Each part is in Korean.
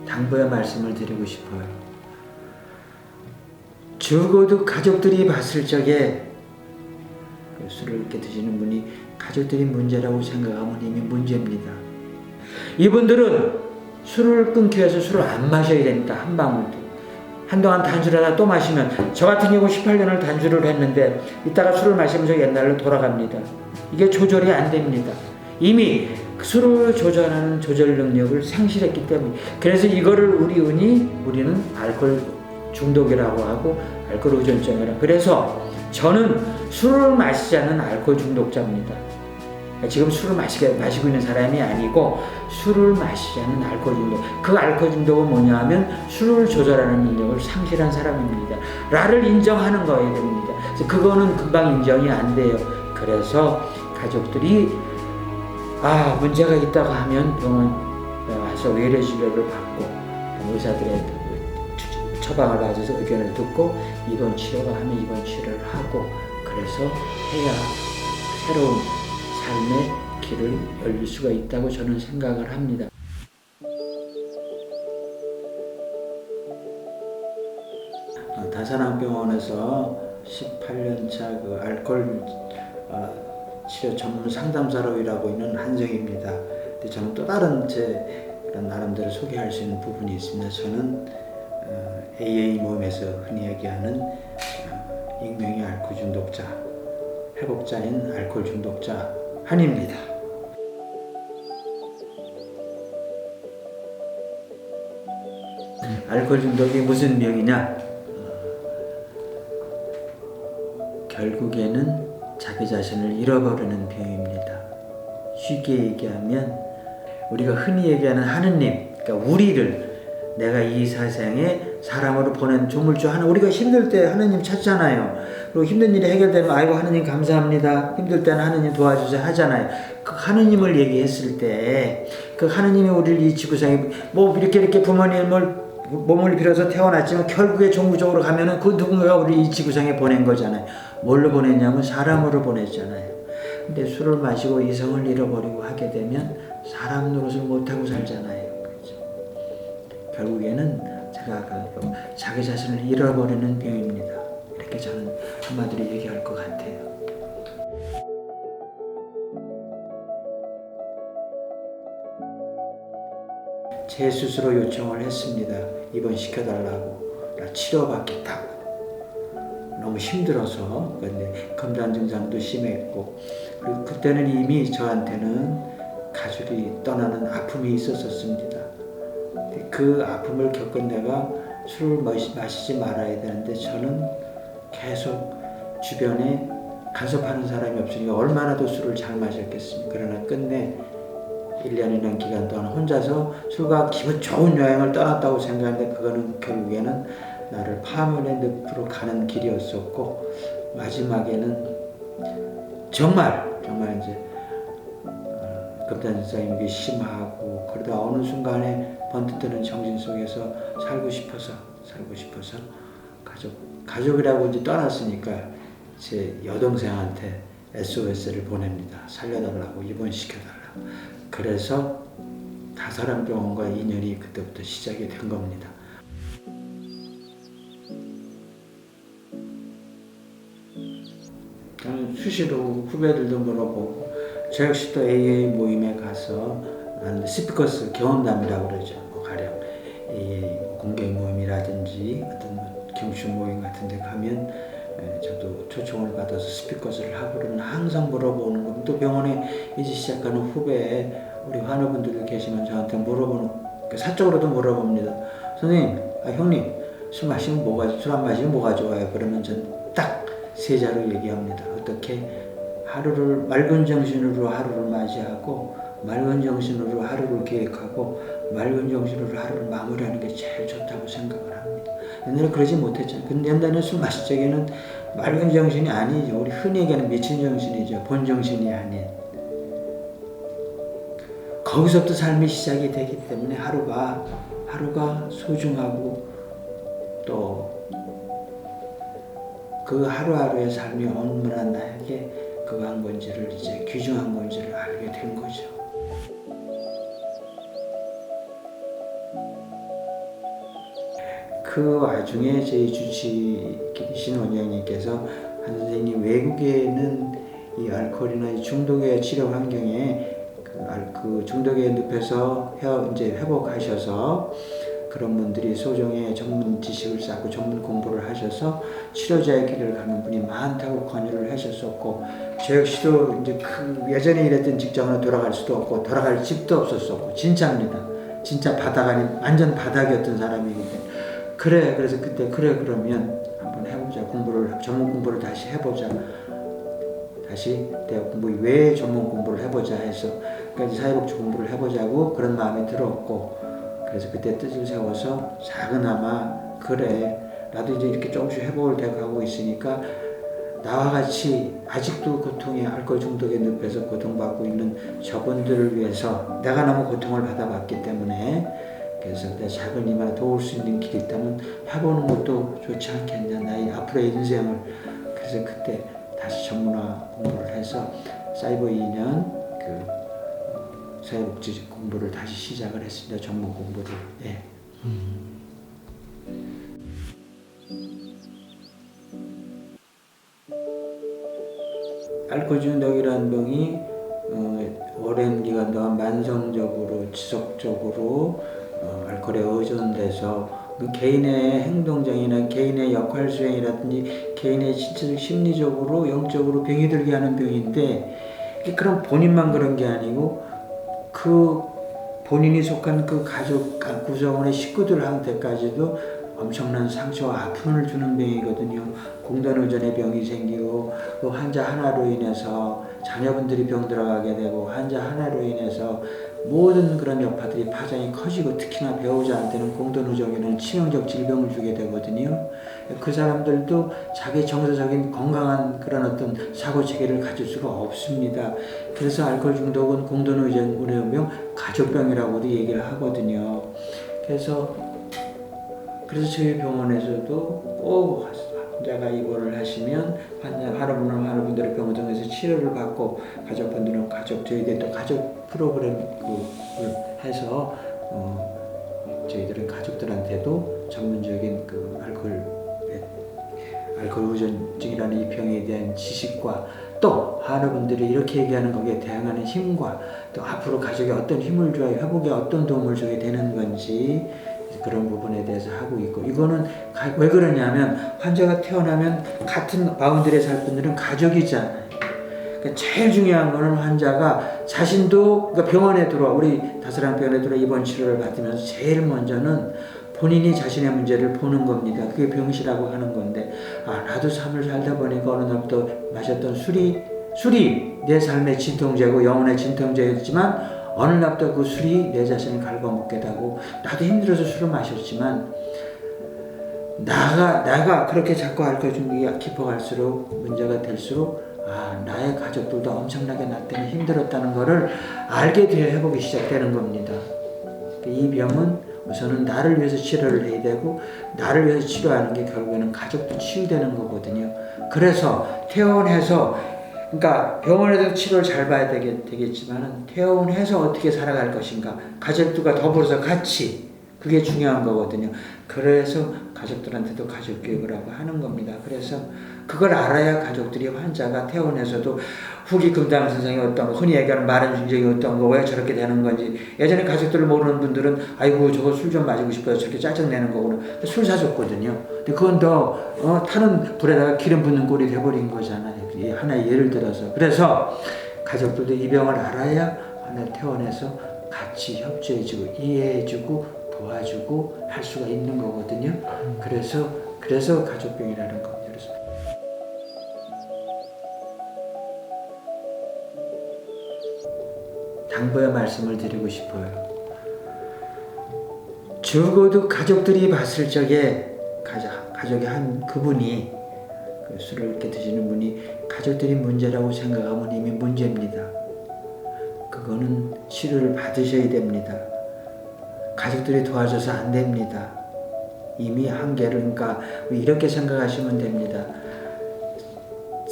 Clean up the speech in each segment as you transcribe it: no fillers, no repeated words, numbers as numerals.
당부의 말씀을 드리고 싶어요. 적어도 가족들이 봤을 적에 술을 이렇게 드시는 분이 가족들이 문제라고 생각하면 이미 문제입니다. 이분들은 술을 끊기 위해서 술을 안 마셔야 됩니다. 한 방울도. 한동안 단술을 하다 또 마시면, 저 같은 경우 18년을 단술을 했는데 이따가 술을 마시면서 옛날로 돌아갑니다. 이게 조절이 안 됩니다. 이미 술을 조절하는 조절 능력을 상실했기 때문에. 그래서 이거를 우리는 알코올 중독이라고 하고 알코올 의존증이라고. 그래서 저는 술을 마시지 않는 알코올 중독자입니다. 지금 술을 마시고 있는 사람이 아니고 술을 마시지 않는 알코올 중독. 그 알코올 중독은 뭐냐 하면 술을 조절하는 능력을 상실한 사람입니다. 라를 인정하는 거여야 됩니다. 그래서 그거는 금방 인정이 안 돼요. 그래서 가족들이 문제가 있다고 하면 병원 와서 외래 진료를 받고 의사들의 처방을 받아서 의견을 듣고 입원 치료가 하면 입원 치료를 하고, 그래서 해야 새로운 삶의 길을 열릴 수가 있다고 저는 생각을 합니다. 다산항병원에서 18년차 그 알코올 치료 전문 상담사로 일하고 있는 한정입니다. 근데 저는 또 다른 제 그런 나름대로 소개할 수 있는 부분이 있습니다. 저는 AA 모임에서 흔히 얘기하는 익명의 알코올 중독자, 회복자인 알코올 중독자 한입니다. 알코올 중독이 무슨 병이냐? 결국에는 자기 자신을 잃어버리는 병입니다. 쉽게 얘기하면 우리가 흔히 얘기하는 하느님, 그러니까 우리를, 내가 이 세상에 사람으로 보낸 조물주 하나, 우리가 힘들 때 하느님 찾잖아요. 그리고 힘든 일이 해결되면 아이고 하느님 감사합니다. 힘들 때는 하느님 도와주세요 하잖아요. 그 하느님을 얘기했을 때 그 하느님이 우리를 이 지구상에 이렇게 부모님을 몸을 빌어서 태어났지만 결국에 종구적으로 가면은 그 누군가가 우리 이 지구상에 보낸 거잖아요. 뭘로 보냈냐면 사람으로 보냈잖아요. 근데 술을 마시고 이성을 잃어버리고 하게 되면 사람 노릇을 못하고 살잖아요. 그렇죠? 결국에는 제가 자기 자신을 잃어버리는 병입니다. 이렇게 저는 한마디로 얘기할 것 같아요. 재수술로 요청을 했습니다. 입원시켜달라고. 나 치료받겠다고. 너무 힘들어서. 근데 검단 증상도 심했고, 그리고 그때는 이미 저한테는 가족이 떠나는 아픔이 있었습니다. 그 아픔을 겪은 내가 술을 마시지 말아야 되는데 저는 계속 주변에 간섭하는 사람이 없으니까 얼마나 더 술을 잘 마셨겠습니까. 그러나 끝내 1년이라는 기간 동안 혼자서 술과 기분 좋은 여행을 떠났다고 생각하는데 그거는 결국에는 나를 파멸의 늪으로 가는 길이었었고, 마지막에는 정말 이제 금단증상이 심하고, 그러다 어느 순간에 번뜩 드는 정신 속에서 살고 싶어서 가족이라고 이제 떠났으니까 제 여동생한테 SOS를 보냅니다. 살려달라고, 입원시켜달라고. 그래서 다산항병원과 인연이 그때부터 시작이 된 겁니다. 저는 수시로 후배들도 물어보고, 저 역시 또 AA 모임에 가서 스피커스 경험담이라고 그러죠. 가령 AA 공개 모임이라든지 어떤 경축 모임 같은 데 가면 저도 초청을 받아서 스피커스를 하고 그러면 항상 물어보는 겁니다. 또 병원에 이제 시작하는 후배 우리 환우분들도 계시면 저한테 물어보는, 사적으로도 물어봅니다. 선생님, 형님 술 안 마시면 뭐가 좋아요? 그러면 전 딱 세 자로 얘기합니다. 어떻게 하루를 맑은 정신으로 하루를 맞이하고, 맑은 정신으로 하루를 계획하고, 맑은 정신으로 하루를 마무리하는 게 제일 좋다고 생각을 합니다. 옛날에 그러지 못했잖아요. 근데 옛날에 술 마실 적에는 맑은 정신이 아니죠. 우리 흔히 얘기하는 미친 정신이죠. 본 정신이 아닌. 거기서부터 삶이 시작이 되기 때문에 하루가 소중하고, 또 그 하루하루의 삶이 얼마나 나에게 그거한 건지를, 이제 귀중한 건지를 알게 된 거죠. 그 와중에 저희 주치계신 원장님께서 한 선생님, 외국에는 이 알코올이나 이 중독의 치료 환경에 그 중독에 늪에서 이제 회복하셔서 그런 분들이 소정의 전문 지식을 쌓고 전문 공부를 하셔서 치료자의 길을 가는 분이 많다고 권유를 하셨었고, 저 역시도 이제 예전에 일했던 직장으로 돌아갈 수도 없고 돌아갈 집도 없었었고, 진짜입니다. 진짜 바닥 아닌 완전 바닥이었던 사람이기 때문에 그래서 그때 그러면 한번 해보자, 전문 공부를 다시 해보자, 다시 대학 공부 외에 전문 공부를 해보자 해서 그러니까 사회복지 공부를 해보자고 그런 마음이 들었고, 그래서 그때 뜻을 세워서 작은아마 그래 나도 이제 이렇게 조금씩 회복을 돼가고 있으니까 나와 같이 아직도 고통에 알코올 중독의 늪에서 고통받고 있는 저분들을 위해서 내가 너무 고통을 받아봤기 때문에 그래서 내 작은이만 도울 수 있는 길이 있다면 해보는 것도 좋지 않겠냐, 나의 앞으로의 인생을. 그래서 그때 다시 전문화 공부를 해서 사이버 2년 사회복지 공부를 다시 시작을 했습니다. 전문 공부를. 예. 알코올 중독이라는 병이 오랜 기간 동안 만성적으로 지속적으로 알코올에 의존돼서 그 개인의 행동정이나 개인의 역할 수행이라든지 개인의 신체적 심리적으로 영적으로 병이 들게 하는 병인데, 그런 본인만 그런 게 아니고 그 본인이 속한 그 가족 구성원의 식구들한테까지도 엄청난 상처와 아픔을 주는 병이거든요. 공동의존의 병이 생기고 그 환자 하나로 인해서 자녀분들이 병 들어가게 되고 환자 하나로 인해서 모든 그런 여파들이 파장이 커지고, 특히나 배우자한테는 공동의존에는 치명적 질병을 주게 되거든요. 그 사람들도 자기 정서적인 건강한 그런 어떤 사고체계를 가질 수가 없습니다. 그래서 알코올 중독은 공동의존병, 가족병이라고도 얘기를 하거든요. 그래서 저희 병원에서도 꼭 환자가 입원을 하시면 환자분들의 병원에서 치료를 받고, 가족분들은 저희들이 또 가족 프로그램을 해서 저희들은 가족들한테도 전문적인 그 알코올 의존증이라는 이 병에 대한 지식과 또 환우분들이 이렇게 얘기하는 거기에 대항하는 힘과 또 앞으로 가족에 어떤 힘을 줘야 회복에 어떤 도움을 주게 되는 건지 그런 부분에 대해서 하고 있고, 이거는 왜 그러냐면 환자가 태어나면 같은 바운드리에 살 분들은 가족이잖아요. 그러니까 제일 중요한 거는 환자가 자신도 병원에 우리 다스랑 병원에 들어와 입원 치료를 받으면서 제일 먼저는 본인이 자신의 문제를 보는 겁니다. 그게 병시라고 하는 건데, 나도 삶을 살다 보니까 어느 날부터 마셨던 술이 내 삶의 진통제고 영혼의 진통제였지만 어느 날부터 그 술이 내 자신을 갉아먹게 되고, 나도 힘들어서 술을 마셨지만 내가 그렇게 자꾸 알코올 중독이 깊어갈수록 문제가 될수록 나의 가족들도 엄청나게 나 때문에 힘들었다는 거를 알게 되어 회복이 시작되는 겁니다. 이 병은 우선은 나를 위해서 치료를 해야 되고, 나를 위해서 치료하는 게 결국에는 가족도 치유되는 거거든요. 그래서 퇴원해서, 그러니까 병원에서 치료를 잘 봐야 되겠지만 퇴원해서 어떻게 살아갈 것인가, 가족들과 더불어서 같이, 그게 중요한 거거든요. 그래서 가족들한테도 가족 교육을 하고 하는 겁니다. 그래서 그걸 알아야 가족들이 환자가 퇴원해서도 후기 금당 선생이 어떤 거, 흔히 얘기하는 마른 중정이 어떤 거, 왜 저렇게 되는 건지, 예전에 가족들을 모르는 분들은 아이고 저거 술 좀 마시고 싶어서 저렇게 짜증내는 거구나, 술 사줬거든요. 근데 그건 더 타는 불에다가 기름 붓는 꼴이 돼버린 거잖아요. 하나의 예를 들어서. 그래서 가족들도 이 병을 알아야 하나 퇴원해서 같이 협조해주고 이해해주고 도와주고 할 수가 있는 거거든요. 그래서 가족병이라는 겁니다. 그래서 당부의 말씀을 드리고 싶어요. 적어도 가족들이 봤을 적에 가족의 한 그분이 술을 이렇게 드시는 분이 가족들이 문제라고 생각하면 이미 문제입니다. 그거는 치료를 받으셔야 됩니다. 가족들이 도와줘서 안 됩니다. 이미 한계를, 그러니까 이렇게 생각하시면 됩니다.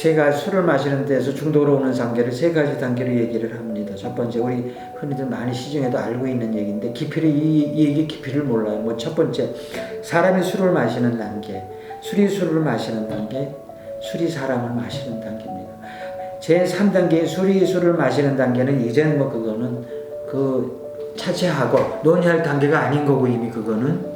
제가 술을 마시는 데서 중독으로 오는 단계를 세 가지 단계로 얘기를 합니다. 첫 번째, 우리 흔히들 많이 시중에도 알고 있는 얘기인데 이 얘기 깊이를 몰라요. 뭐 첫 번째, 사람이 술을 마시는 단계, 술이 술을 마시는 단계, 술이 사람을 마시는 단계입니다. 제 3단계의 술이 술을 마시는 단계는 이제는 뭐 그거는 차치하고 논의할 단계가 아닌 거고, 이미 그거는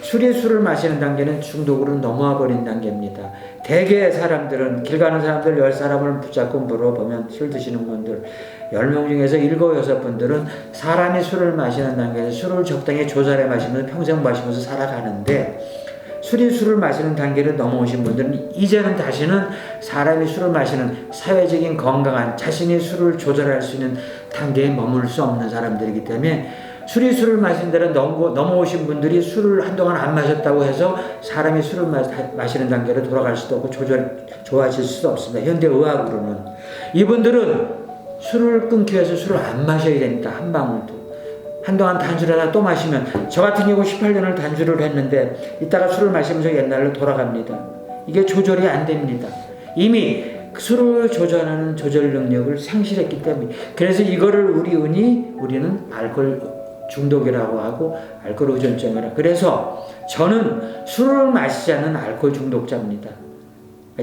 술이 술을 마시는 단계는 중독으로 넘어와 버린 단계입니다. 대개 사람들은, 길 가는 사람들 10사람을 붙잡고 물어보면, 술 드시는 분들 10명 중에서 7, 6분들은 사람이 술을 마시는 단계에서 술을 적당히 조절해 마시면서 평생 마시면서 살아가는데, 술이 술을 마시는 단계를 넘어오신 분들은 이제는 다시는 사람이 술을 마시는 사회적인 건강한 자신이 술을 조절할 수 있는 단계에 머물 수 없는 사람들이기 때문에, 술이 술을 마신 데는 넘어오신 분들이 술을 한동안 안 마셨다고 해서 사람이 술을 마시는 단계로 돌아갈 수도 없고 좋아질 수도 없습니다. 현대의학으로는. 이분들은 술을 끊기 위해서 술을 안 마셔야 됩니다. 한 방울도. 한동안 단술을 하다 또 마시면, 저 같은 경우 18년을 단술을 했는데 이따가 술을 마시면서 옛날로 돌아갑니다. 이게 조절이 안 됩니다. 이미 술을 조절하는 조절 능력을 상실했기 때문에. 그래서 이거를 우리는 알코올 중독이라고 하고 알코올 의존증이라. 그래서 저는 술을 마시지 않는 알코올 중독자입니다.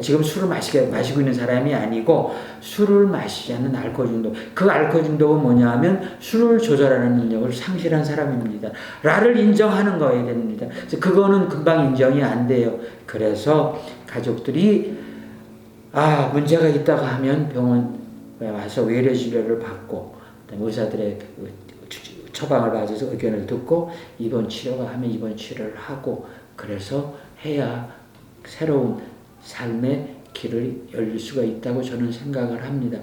지금 술을 마시고 있는 사람이 아니고 술을 마시지 않는 알코올 중독. 그 알코올 중독은 뭐냐 하면 술을 조절하는 능력을 상실한 사람입니다. 라를 인정하는 거야 됩니다. 그래서 그거는 금방 인정이 안 돼요. 그래서 가족들이 문제가 있다고 하면 병원 와서 외래 진료를 받고, 그다음에 의사들의 처방을 받아서 의견을 듣고 입원 치료가 하면 입원 치료를 하고, 그래서 해야 새로운 삶의 길을 열릴 수가 있다고 저는 생각을 합니다.